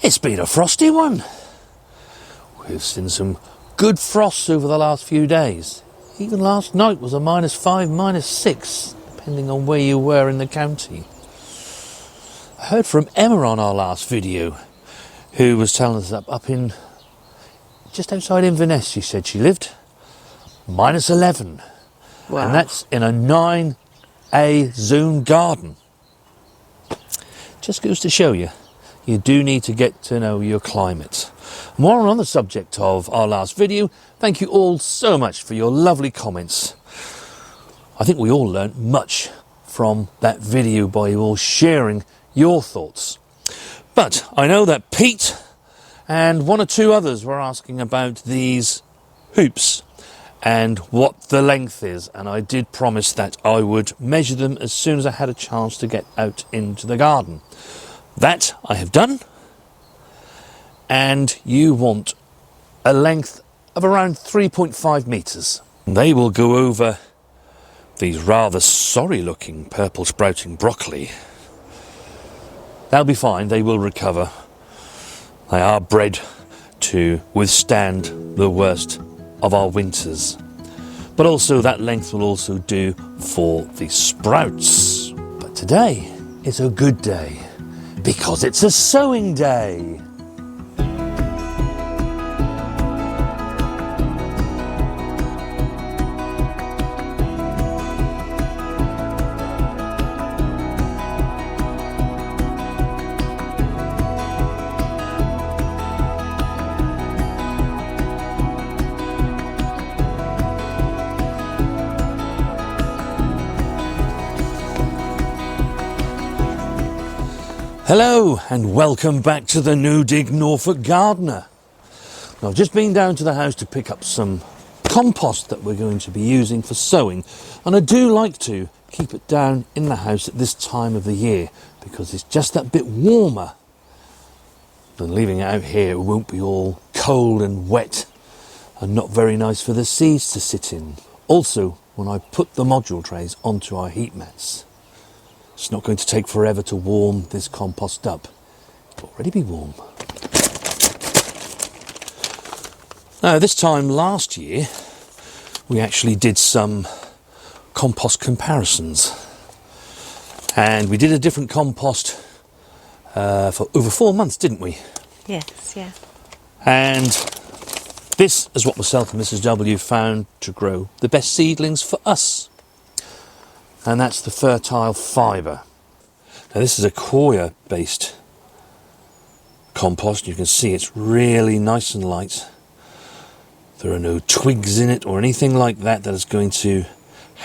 It's been a frosty one. We've seen some good frosts over the last few days. Even last night was a -5, -6, depending on where you were in the county. I heard from Emma on our last video, who was telling us that up in, just outside Inverness, she said she lived, -11. Wow. And that's in a 9A zone garden. Just goes to show you, you do need to get to know your climate. More on the subject of our last video. Thank you all so much for your lovely comments. I think we all learnt much from that video by you all sharing your thoughts. But I know that Pete and one or two others were asking about these hoops and what the length is, and I did promise that I would measure them as soon as I had a chance to get out into the garden. That I have done, and you want a length of around 3.5 metres. They will go over these rather sorry looking purple sprouting broccoli. They'll be fine, they will recover. They are bred to withstand the worst of our winters. But also that length will also do for the sprouts. But today is a good day because it's a sowing day. Hello and welcome back to the No Dig Norfolk Gardener. Now, I've just been down to the house to pick up some compost that we're going to be using for sowing, and I do like to keep it down in the house at this time of the year because it's just that bit warmer than leaving it out here. It won't be all cold and wet and not very nice for the seeds to sit in. Also, when I put the module trays onto our heat mats, it's not going to take forever to warm this compost up. It'll already be warm. Now, this time last year, we actually did some compost comparisons. And we did a different compost for over 4 months, didn't we? Yes, yeah. And this is what myself and Mrs. W found to grow the best seedlings for us. And that's the fertile fibre. Now, this is a coir based compost. You can see it's really nice and light. There are no twigs in it or anything like that that is going to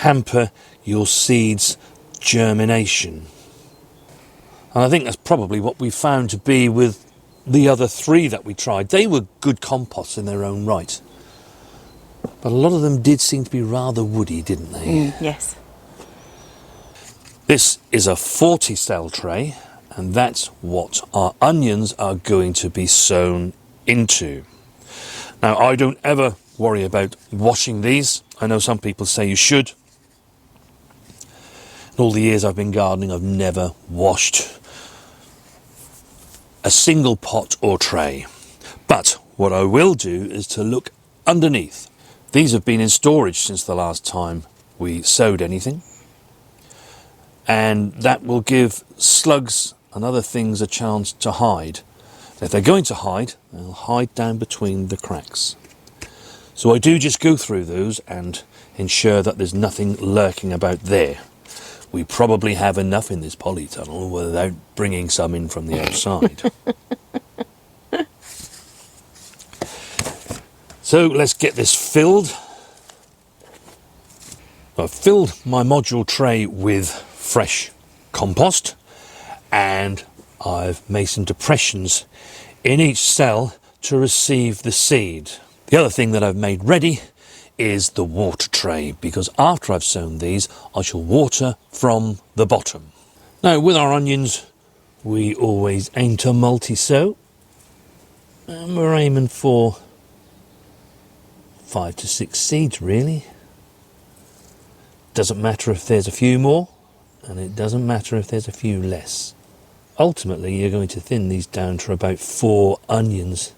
hamper your seeds' germination. And I think that's probably what we found to be with the other three that we tried. They were good composts in their own right, but a lot of them did seem to be rather woody, didn't they? Yes. This is a 40 cell tray, and that's what our onions are going to be sown into. Now, I don't ever worry about washing these. I know some people say you should. In all the years I've been gardening, I've never washed a single pot or tray. But what I will do is to look underneath. These have been in storage since the last time we sowed anything. And that will give slugs and other things a chance to hide. If they're going to hide, they'll hide down between the cracks. So I do just go through those and ensure that there's nothing lurking about there. We probably have enough in this polytunnel without bringing some in from the outside. So let's get this filled. I've filled my module tray with fresh compost, and I've made some depressions in each cell to receive the seed. The other thing that I've made ready is the water tray, because after I've sown these, I shall water from the bottom. Now, with our onions, we always aim to multi-sow, and we're aiming for 5 to 6 seeds, really. Doesn't matter if there's a few more, and it doesn't matter if there's a few less. ultimately you're going to thin these down to about 4 onions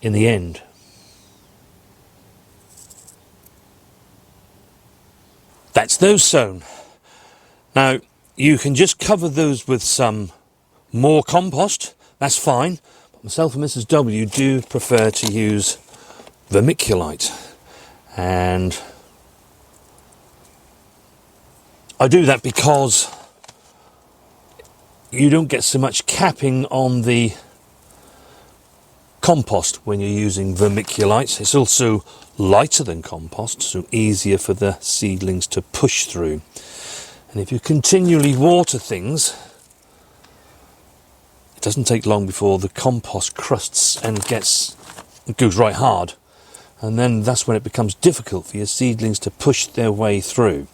in the end. That's those sown. Now you can just cover those with some more compost, that's fine, but myself and Mrs. W do prefer to use vermiculite, and I do that because you don't get so much capping on the compost when you're using vermiculite. It's also lighter than compost, so easier for the seedlings to push through. And if you continually water things, it doesn't take long before the compost crusts and it goes right hard. And then that's when it becomes difficult for your seedlings to push their way through.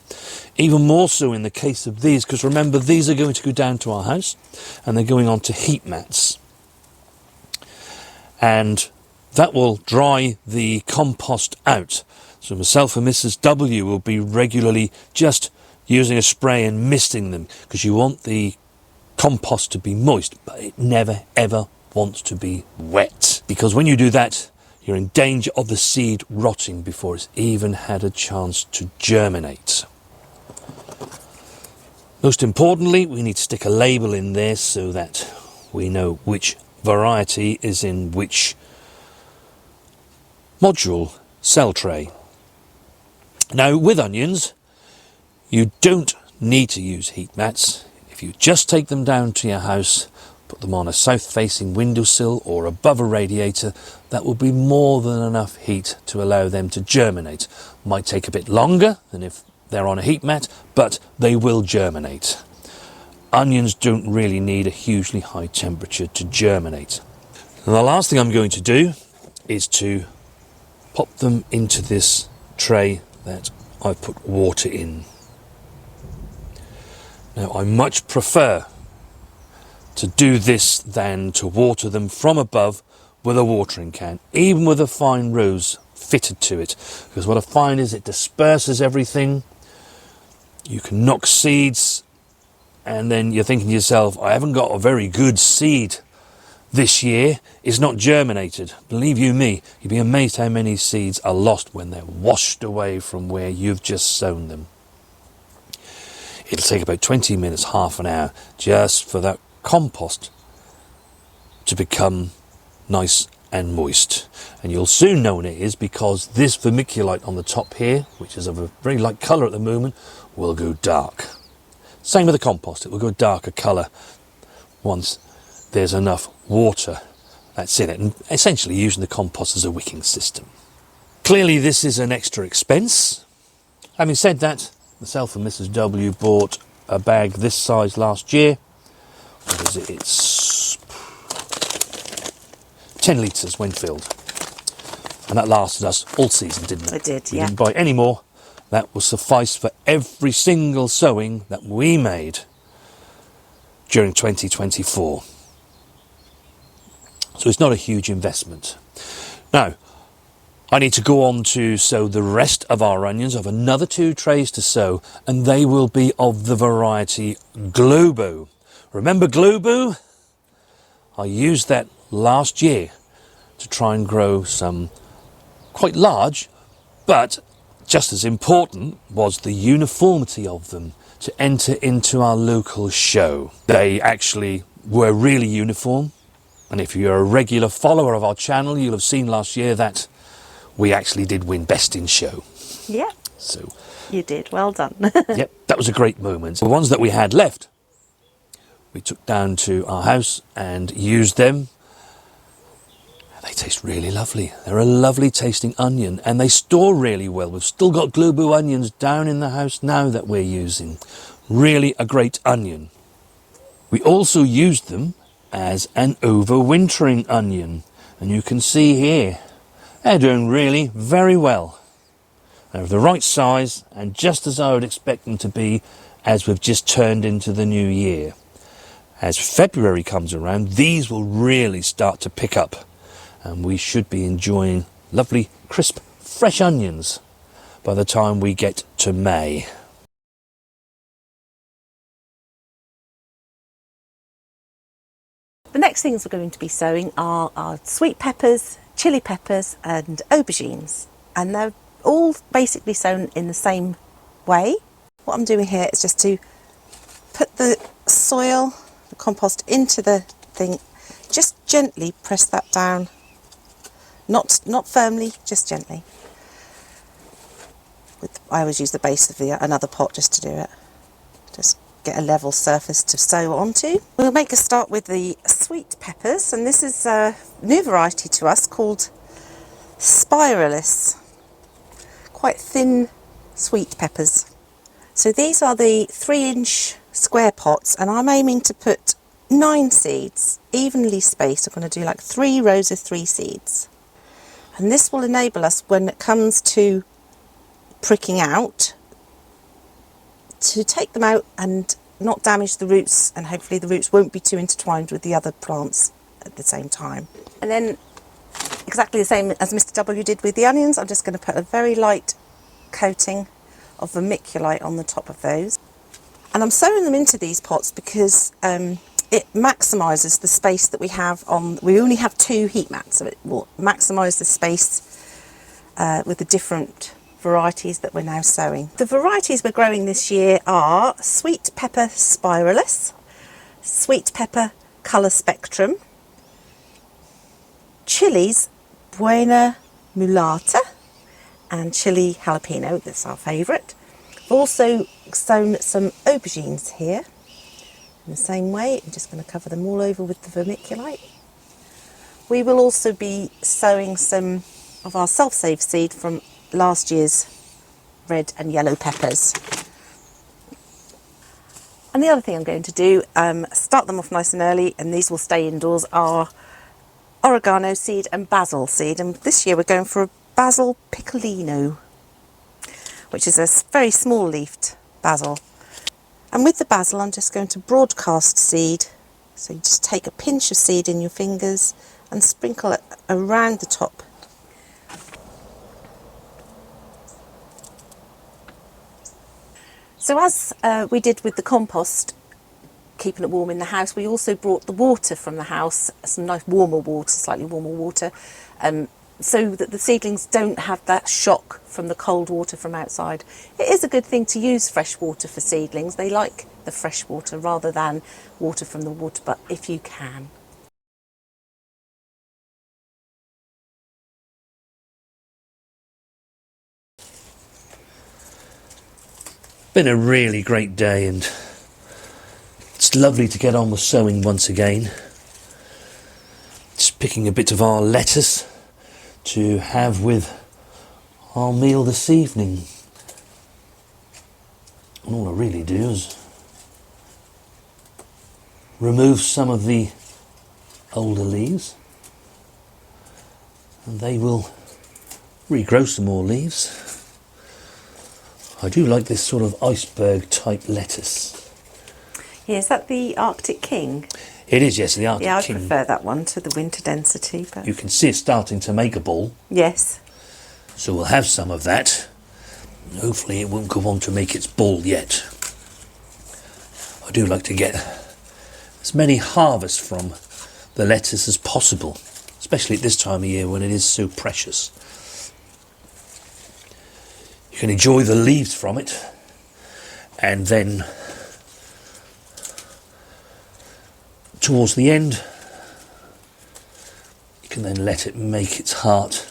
Even more so in the case of these, because remember, these are going to go down to our house and they're going onto heat mats. And that will dry the compost out. So myself and Mrs. W will be regularly just using a spray and misting them, because you want the compost to be moist, but it never ever wants to be wet. Because when you do that, you're in danger of the seed rotting before it's even had a chance to germinate. Most importantly, we need to stick a label in there so that we know which variety is in which module cell tray. Now with onions, you don't need to use heat mats. If you just take them down to your house, put them on a south-facing windowsill or above a radiator, that will be more than enough heat to allow them to germinate. Might take a bit longer than if they're on a heat mat, but they will germinate. Onions don't really need a hugely high temperature to germinate. And the last thing I'm going to do is to pop them into this tray that I've put water in. Now I much prefer to do this than to water them from above with a watering can, even with a fine rose fitted to it, because what I find is it disperses everything. You can knock seeds, and then you're thinking to yourself, I haven't got a very good seed this year, it's not germinated. Believe you me, you'd be amazed how many seeds are lost when they're washed away from where you've just sown them. It'll take about 20 minutes, half an hour, just for that compost to become nice and moist. And you'll soon know when it is, because this vermiculite on the top here, which is of a very light colour at the moment, will go dark. Same with the compost, it will go darker colour once there's enough water that's in it, and essentially using the compost as a wicking system. Clearly this is an extra expense. Having said that, myself and Mrs. W bought a bag this size last year. What is it? It's 10 litres when filled. And that lasted us all season, didn't it? It did, We yeah. didn't buy any more. That will suffice for every single sowing that we made during 2024. So it's not a huge investment. Now, I need to go on to sow the rest of our onions. I have another 2 trays to sow, and they will be of the variety Globo. Remember Globo? I used that last year to try and grow some quite large, but just as important was the uniformity of them to enter into our local show. They actually were really uniform, and if you're a regular follower of our channel, you'll have seen last year that we actually did win Best in Show. Yeah, So you did. Well done. yep, that was a great moment. The ones that we had left, we took down to our house and used them. They taste really lovely. They're a lovely tasting onion, and they store really well. We've still got Globo onions down in the house now that we're using. Really a great onion. We also used them as an overwintering onion, and you can see here they're doing really very well. They're the right size and just as I would expect them to be as we've just turned into the new year. As February comes around, these will really start to pick up, and we should be enjoying lovely, crisp, fresh onions by the time we get to May. The next things we're going to be sowing are our sweet peppers, chili peppers and aubergines, and they're all basically sown in the same way. What I'm doing here is just to put the soil, the compost into the thing, just gently press that down, not firmly, just gently. I always use the base of another pot just to do it. Just get a level surface to sow onto. We'll make a start with the sweet peppers, and this is a new variety to us called spiralis. Quite thin sweet peppers. So these are the 3-inch square pots, and I'm aiming to put 9 seeds, evenly spaced. I'm going to do like 3 rows of 3 seeds. And this will enable us, when it comes to pricking out, to take them out and not damage the roots, and hopefully the roots won't be too intertwined with the other plants at the same time. And then, exactly the same as Mr. W did with the onions, I'm just going to put a very light coating of vermiculite on the top of those. And I'm sowing them into these pots because it maximises the space that we have on. We only have 2 heat mats, so it will maximise the space with the different varieties that we're now sowing. The varieties we're growing this year are sweet pepper spiralis, sweet pepper colour spectrum, chillies buena mulata, and chili jalapeno. That's our favourite. I've also sown some aubergines here in the same way. I'm just going to cover them all over with the vermiculite. We will also be sowing some of our self-save seed from last year's red and yellow peppers. And the other thing I'm going to do, start them off nice and early, and these will stay indoors, are oregano seed and basil seed. And this year we're going for a basil piccolino, which is a very small leafed basil. And with the basil, I'm just going to broadcast seed. So you just take a pinch of seed in your fingers and sprinkle it around the top. So as we did with the compost, keeping it warm in the house, we also brought the water from the house, some nice warmer water, slightly warmer water, so that the seedlings don't have that shock from the cold water from outside. It is a good thing to use fresh water for seedlings. They like the fresh water rather than water from the water butt if you can. Been a really great day, and it's lovely to get on with sowing once again. Just picking a bit of our lettuce to have with our meal this evening. And all I really do is remove some of the older leaves, and they will regrow some more leaves. I do like this sort of iceberg type lettuce. Yeah, is that the Arctic King? It is, yes, the Arctic King. Yeah, I prefer that one to the winter density. But You can see it starting to make a ball. yes. So we'll have some of that. Hopefully it won't go on to make its ball yet. I do like to get as many harvests from the lettuce as possible, especially at this time of year when it is so precious. You can enjoy the leaves from it, and then towards the end you can then let it make its heart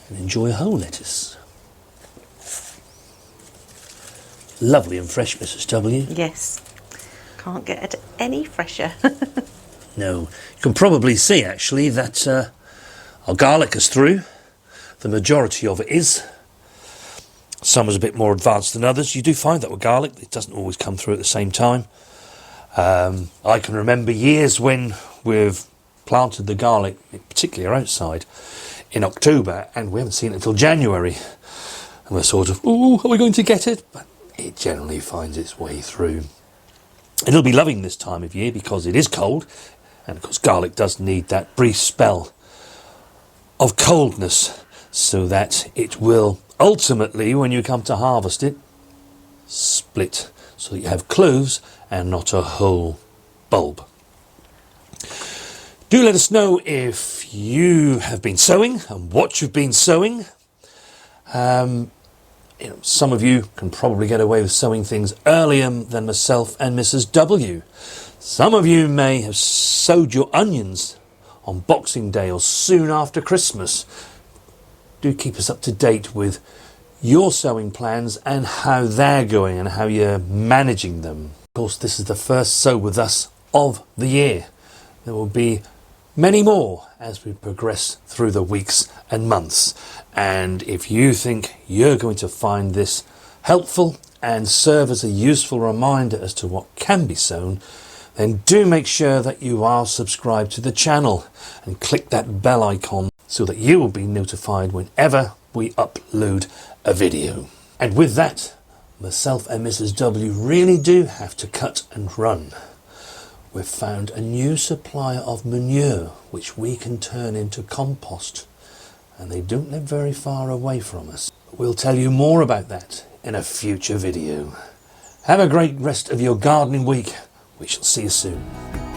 and enjoy a whole lettuce. Lovely and fresh, Mrs. W. Yes. Can't get it any fresher. No, you can probably see actually that our garlic is through. The majority of it is. Some is a bit more advanced than others. You do find that with garlic, it doesn't always come through at the same time. I can remember years when we've planted the garlic, particularly outside, in October, and we haven't seen it until January. And we're sort of, ooh, are we going to get it? But it generally finds its way through. And it'll be loving this time of year because it is cold, and of course garlic does need that brief spell of coldness so that it will ultimately, when you come to harvest it, split so that you have cloves and not a whole bulb. Do let us know if you have been sowing and what you've been sowing. Some of you can probably get away with sowing things earlier than myself and Mrs. W. Some of you may have sowed your onions on Boxing Day or soon after Christmas. Do keep us up to date with your sowing plans and how they're going and how you're managing them. Of course, this is the first sow with us of the year. There will be many more as we progress through the weeks and months. And if you think you're going to find this helpful and serve as a useful reminder as to what can be sown, then do make sure that you are subscribed to the channel and click that bell icon so that you will be notified whenever we upload a video. And with that, myself and Mrs. W really do have to cut and run. We've found a new supplier of manure which we can turn into compost, and they don't live very far away from us. We'll tell you more about that in a future video. Have a great rest of your gardening week. We shall see you soon.